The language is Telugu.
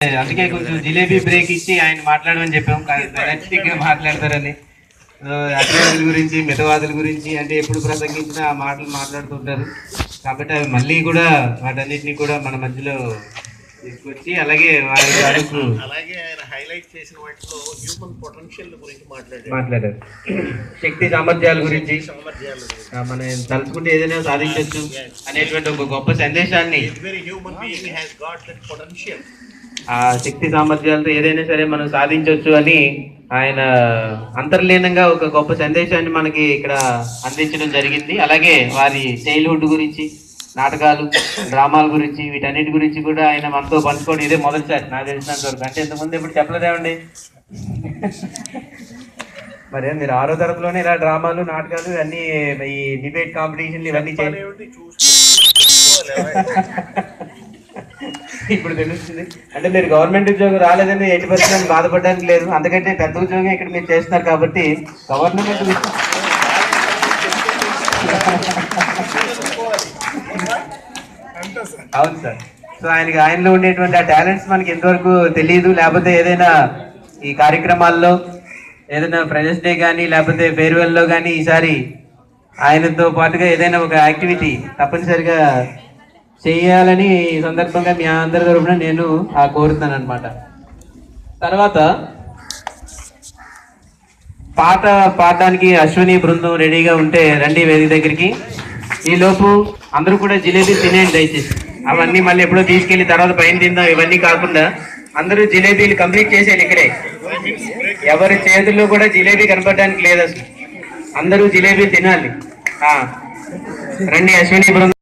అందుకే కొంచెం జిలేబీ బ్రేక్ ఇచ్చి ఆయన మాట్లాడమని చెప్పాం. ఎనర్జెటిక్ గా మాట్లాడతారని, అతివాదుల గురించి మితవాదుల గురించి అంటే ఎప్పుడు ప్రసంగించినా ఆ మాటలు మాట్లాడుతుంటారు. కాబట్టి అవి మళ్ళీ కూడా వాటన్నిటిని కూడా మన మధ్యలో తీసుకొచ్చి అలాగే వారి వరకు అలాగే ఆయన హైలైట్ చేసిన వాటిలో హ్యూమన్ పొటెన్షియల్ గురించి మాట్లాడారు. శక్తి సామర్థ్యాల గురించి, మనం తలుచుకుంటే ఏదైనా సాధించవచ్చు అనేటువంటి ఒక గొప్ప సందేశాన్ని, ఆ శక్తి సామర్థ్యాలతో ఏదైనా సరే మనం సాధించవచ్చు అని ఆయన అంతర్లీనంగా ఒక గొప్ప సందేశాన్ని మనకి ఇక్కడ అందించడం జరిగింది. అలాగే వారి చైల్డ్హుడ్ గురించి, నాటకాలు, డ్రామాల గురించి, వీటన్నిటి గురించి కూడా ఆయన మనతో పంచుకోవడం ఇదే మొదటిసారి నాకు తెలిసినంత వరకు. అంటే ఇంతకుముందు ఇప్పుడు చెప్పలేదేమండి? మరి మీరు 6వ తరగతిలోనే ఇలా డ్రామాలు, నాటకాలు ఇవన్నీ, ఈ డిబేట్ కాంపిటీషన్లు ఇవన్నీ ఇప్పుడు తెలుస్తుంది. అంటే మీరు గవర్నమెంట్ ఉద్యోగం రాలేదని 80% బాధపడడానికి లేదు. అందుకంటే పెద్ద ఉద్యోగం ఇక్కడ మీరు చేస్తున్నారు కాబట్టి గవర్నమెంట్ అవును సార్. సో ఆయనలో ఉండేటువంటి ఆ టాలెంట్స్ మనకి ఎంతవరకు తెలియదు. లేకపోతే ఏదైనా ఈ కార్యక్రమాల్లో ఏదైనా ఫ్రెండ్స్ డే కానీ లేకపోతే ఫేర్వెల్లో కానీ ఈసారి ఆయనతో పాటుగా ఏదైనా ఒక యాక్టివిటీ తప్పనిసరిగా చేయాలని ఈ సందర్భంగా మీ అందరి తరఫున నేను కోరుతున్నాను అనమాట. తర్వాత పాట పాడడానికి అశ్విని బృందం రెడీగా ఉంటే రండి వేదిక దగ్గరికి. ఈ లోపు అందరూ కూడా జిలేబీ తినేయండి దయచేసి. అవన్నీ మళ్ళీ ఎప్పుడో తీసుకెళ్లి తర్వాత పైన తిందాం ఇవన్నీ కాకుండా అందరూ జిలేబీలు కంప్లీట్ చేసేయాలి ఇక్కడే. ఎవరి చేతుల్లో కూడా జిలేబీ కనపడడానికి లేదు అసలు. అందరూ జిలేబీలు తినాలి. రండి అశ్విని బృందం.